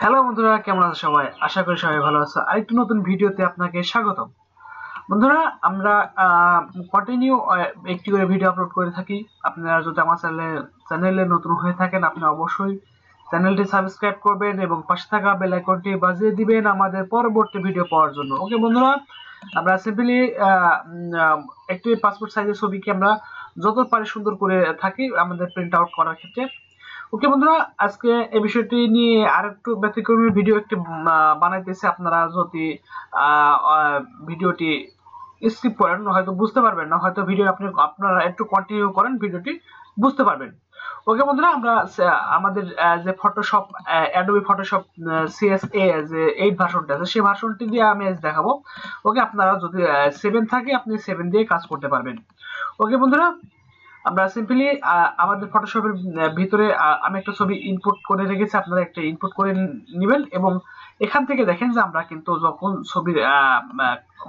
Hello বন্ধুরা, কেমন আছো সবাই? আশা করি সবাই ভালো আছো। আরেকটি নতুন ভিডিওতে আপনাকে স্বাগতম। বন্ধুরা, আমরা কন্টিনিউ একটি করে ভিডিও আপলোড করে থাকি। আপনারা যদি আমার চ্যানেলে নতুন হয়ে থাকেন, আপনি অবশ্যই চ্যানেলটি সাবস্ক্রাইব করবেন এবং পাশে থাকা বেল আইকনটি বাজিয়ে দিবেন আমাদের পরবর্তী ভিডিও পাওয়ার জন্য। ওকে বন্ধুরা, আমরা সিম্পলি একটি পাসপোর্ট সাইজের ছবিকে আমরা যত পারি সুন্দর করে থাকি আমাদের প্রিন্ট আউট করার ক্ষেত্রে। ওকে বন্ধুরা, আজকে এই বিষয়টি নিয়ে আরেকটু ব্যতিক্রমী ভিডিও একটি বানাইতেছি। আপনারা যদি ভিডিওটি স্কিপ করেন হয়তো বুঝতে পারবেন না, হয়তো ভিডিও আপনারা একটু কন্টিনিউ করেন, ভিডিওটি বুঝতে পারবেন। ওকে বন্ধুরা, আমরা আমাদের যে ফটোশপ, অ্যাডোবি ফটোশপ সিএসএ যে 8 ভার্সনটা আছে সেই ভার্সনটি দিয়ে আমি আজ দেখাবো। ওকে, আপনারা যদি 7 থাকে আপনি 7 দিয়ে কাজ করতে পারবেন। ওকে বন্ধুরা, আমরা সিম্পলি আমাদের ফটোশপের ভিতরে আমি একটা ছবি ইনপুট করে রেখেছি, আপনারা একটা ইনপুট করে নেবেন এবং এখান থেকে দেখেন যে আমরা কিন্তু যখন ছবির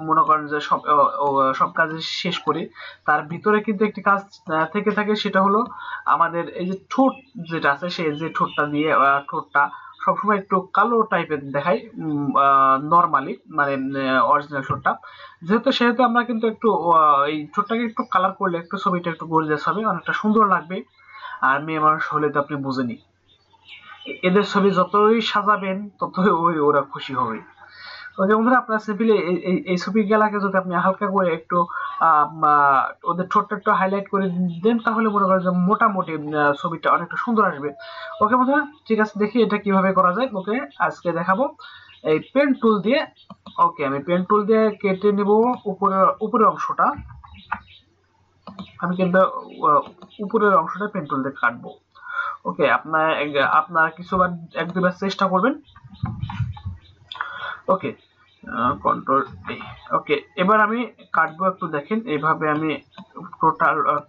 মনে করেন যে সব কাজ শেষ করি, তার ভিতরে কিন্তু একটি কাজ থেকে থাকে, সেটা হলো আমাদের এই যে ঠোঁট যেটা আছে সেই যে ঠোঁটটা দিয়ে ঠোঁটটা সবসময় একটু কালো টাইপের দেখায় নরমালি, মানে অরিজিনাল ঠোঁটটা। সেহেতু আমরা কিন্তু একটু এই ঠোঁটটাকে একটু কালার করলে একটু ছবিটা একটু গর্জিয়াস হবে, অনেকটা সুন্দর লাগবে। আর মেয়ে মানুষ হলে তো আপনি বুঝেনি, এদের ছবি যতই সাজাবেন ততই ওরা খুশি হবে। ওকে বন্ধুরা, আপনার সিম্পলি এই ছবি গেলাকে যদি আপনি হালকা করে একটু ওদের ঠোঁটটা একটু হাইলাইট করে দেন, তাহলে মনে করেন যে মোটামুটি ছবিটা অনেকটা সুন্দর আসবে। ওকে বন্ধুরা, ঠিক আছে, দেখি এটা কিভাবে করা যায়। ওকে, আজকে দেখাবো এই পেন টুল দিয়ে। ওকে, আমি পেন টুল দিয়ে কেটে নেব উপরের অংশটা। আমি কিন্তু উপরের অংশটা পেন টুল দিয়ে কাটবো। ওকে, আপনার কিছুবার এক দুবার চেষ্টা করবেন। ওকে, কন্ট্রোল ডি। ওকে, এবার আমি কাটবো, একটু দেখেন এইভাবে আমি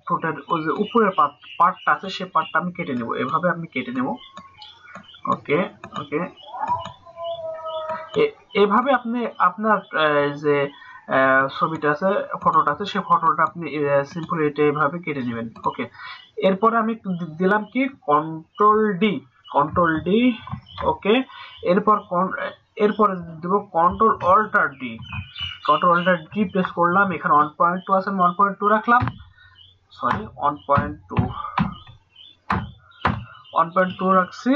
টোটাল ওই যে উপরের পার্টটা আছে সেই পার্টটা আমি কেটে নেব, এভাবে আমি কেটে নেব। ওকে ওকে, এভাবে আপনি আপনার যে ছবিটা আছে, ফটোটা আছে, সেই ফটোটা আপনি সিম্পল এটা এইভাবে কেটে নেবেন। ওকে, এরপরে আমি দিলাম কি কন্ট্রোল ডি। ওকে, এরপরে দেব কন্ট্রোল অল্টার ডি প্রেস করলাম। এখানে 1.2 আছে, 1.2 রাখলাম, সরি 1.2 রাখছি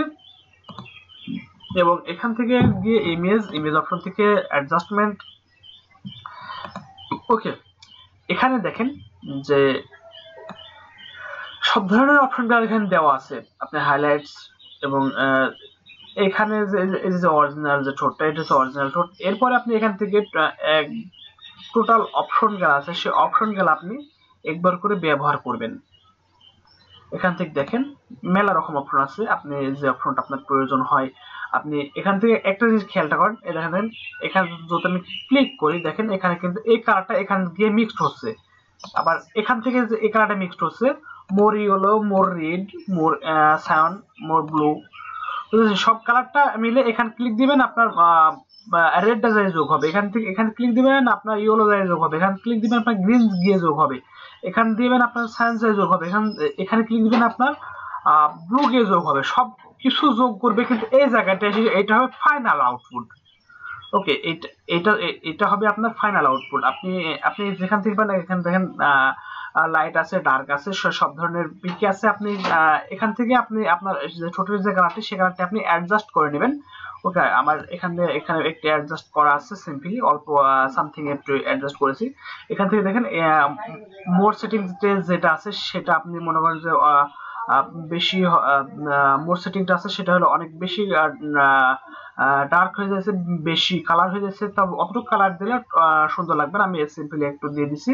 এবং এখান থেকে গিয়ে ইমেজ অপশন থেকে অ্যাডজাস্টমেন্ট। ওকে, এখানে দেখেন যে সব ধরনের অপশনটা এখানে দেওয়া আছে, আপনি হাইলাইটস এবং এখানে যে অরিজিনাল যে ঠোঁটটা, এটা হচ্ছে অরিজিনাল ঠোঁট। এরপরে আপনি এখান থেকে টোটাল অপশন গেলা আছে, সেই অপশন গেলা আপনি একবার করে ব্যবহার করবেন। এখান থেকে দেখেন মেলা রকম অপশন আছে, আপনি যে অপশনটা আপনার প্রয়োজন হয় আপনি এখান থেকে একটা জিনিস খেয়ালটা করেন। দেখেন এখানে যদি আমি ক্লিক করি, দেখেন এখানে কিন্তু এই কালারটা এখান দিয়ে মিক্সড হচ্ছে, আবার এখান থেকে যে এই কালারটা মিক্সড হচ্ছে, মোর ইয়েলো, মোর রেড, মোর সায়ান, মোর ব্লু, সব কালারটা মিলে এখানে ক্লিক দিবেন, আপনার রেডটা যায় যোগ হবে। এখানে ক্লিক দিবেন, আপনার ইয়েলো যায় যোগ হবে। এখানে ক্লিক দিবেন, আপনার গ্রিন গিয়ে যোগ হবে। এখানে দিবেন আপনার সায়েন্স যায় যোগ হবে। এখানে ক্লিক দিবেন, আপনার ব্লু গিয়ে যোগ হবে। সব কিছু যোগ করবে, কিন্তু এই জায়গাটা এটা হবে ফাইনাল আউটপুট। ওকে, এটা হবে আপনার ফাইনাল আউটপুট। আপনি যেখান থেকে পান, এখানে দেখেন লাইট আছে, ডার্ক আছে, সব ধরনের পিকে আছে। আপনি এখান থেকে আপনি আপনার ছোটের যে কালারটি সে কালারটি আপনি অ্যাডজাস্ট করে নেবেন। ওকে, আমার এখানে একটু অ্যাডজাস্ট করা আছে, সিম্পলি অল্প সামথিং একটু অ্যাডজাস্ট করেছি। এখান থেকে দেখেন মোর সেটিংস যেটা আছে সেটা আপনি মনে করেন যে বেশি মোর সেটিংটা আছে সেটা হলো অনেক বেশি ডার্ক হয়ে যাচ্ছে, বেশি কালার হয়ে যাচ্ছে, তবে অতটুকু কালার দিলে সুন্দর লাগবে না। আমি সিম্পলি একটু দিয়ে দিছি।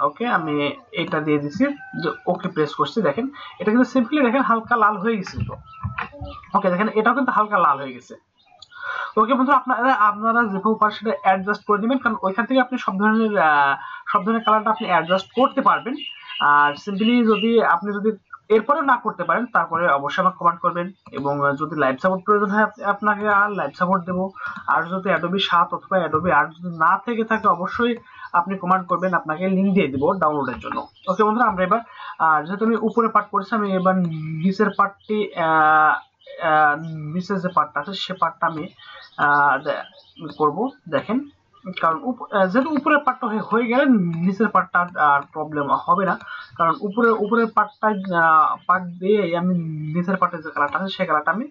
ওকে, আমি এটা দিয়ে দিছি, যে ওকে প্রেস করছি। দেখেন এটা কিন্তু সিম্পলি দেখেন হালকা লাল হয়ে গেছে তো। ওকে, দেখেন এটাও কিন্তু হালকা লাল হয়ে গেছে। ওকে বন্ধু, আপনারা যেভাবে পারেন সেটা অ্যাডজাস্ট করে নেবেন, কারণ ওইখান থেকে আপনি সব ধরনের কালারটা আপনি অ্যাডজাস্ট করতে পারবেন। আর সিম্পলি আপনি যদি এরপরে না করতে পারেন, তারপরে অবশ্যই আমাকে কমেন্ট করবেন এবং যদি লাইভ সাপোর্ট প্রয়োজন হয় আপনাকে লাইভ সাপোর্ট দেবো। আর যদি অ্যাডোবি 7 অথবা অ্যাডোবি 8 যদি না থেকে থাকে, অবশ্যই আপনি কমেন্ট করবেন, আপনাকে লিংক দিয়ে দিব ডাউনলোডের জন্য। ওকে বন্ধুরা, আমরা এবার যেহেতু আমি উপরে পার্ট করেছি, আমি এবার নিচের পার্টটি নিচের যে পার্টটা আছে সে পার্টটা আমি করব। দেখেন, কারণ যেহেতু উপরের পার্টটা হয়ে গেলে নিচের পার্টটা আর প্রবলেম হবে না, কারণ উপরের পার্ট দিয়ে আমি নিচের পার্টের যে কালারটা আছে সেই কালারটা আমি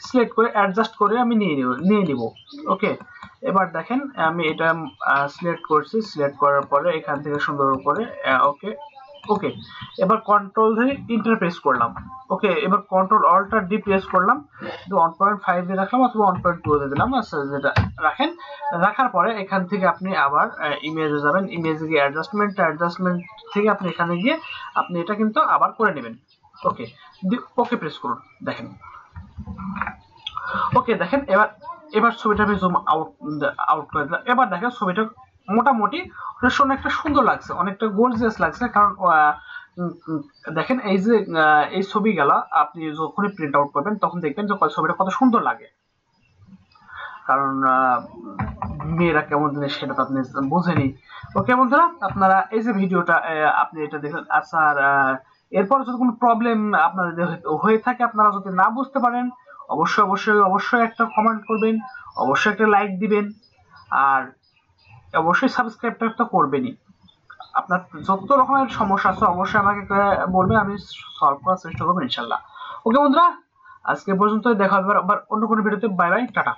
সিলেক্ট করে অ্যাডজাস্ট করে আমি নিয়ে নিব। ওকে, এবার দেখেন আমি এটা সিলেক্ট করছি, সিলেক্ট করার পরে এখান থেকে সুন্দর করে ওকে ওকে এবার কন্ট্রোল ধরে ইন্টার প্রেস করলাম। ওকে, এবার কন্ট্রোল অল্টার ডি প্রেস করলাম, 1.5 দিয়ে রাখলাম অথবা 1.2 দিয়ে দিলাম, যেটা রাখেন। রাখার পরে এখান থেকে আপনি আবার ইমেজে যাবেন, ইমেজে গিয়ে অ্যাডজাস্টমেন্ট থেকে আপনি এখানে গিয়ে আপনি এটা কিন্তু আবার করে নেবেন। ওকে, ওকে প্রেস করুন। দেখেন, ওকে দেখেন, এবার ছবিটা আমি জুম আউট করে দিলাম। এবার দেখেন ছবিটা মোটামুটি অনেকটা সুন্দর লাগছে, অনেকটা গর্জিয়াস লাগছে। কারণ দেখেন এই যে এই ছবিগুলা আপনি যখনই প্রিন্ট আউট করবেন তখন দেখবেন যে ছবিটা কত সুন্দর লাগে। কারণ মেয়েরা কেমন জিনিস সেটা তো আপনি বোঝেনি। ওকে বন্ধুরা, আপনারা এই যে ভিডিওটা আপনি এটা দেখলেন। আচ্ছা, এরপর যদি কোনো প্রবলেম আপনাদের হয়ে থাকে, আপনারা যদি না বুঝতে পারেন, অবশ্যই একটা কমেন্ট করবেন, অবশ্যই একটা লাইক দিবেন, আর অবশ্যই সাবস্ক্রাইবটা তো করবেনই। আপনার যত রকমের সমস্যা আছে অবশ্যই আমাকে বলবেন, আমি সলভ করার চেষ্টা করবো ইনশাল্লাহ। ওকে বন্ধুরা, আজকে পর্যন্ত দেখা হবে আবার অন্য কোনো ভিডিওতে। Bye bye, tata.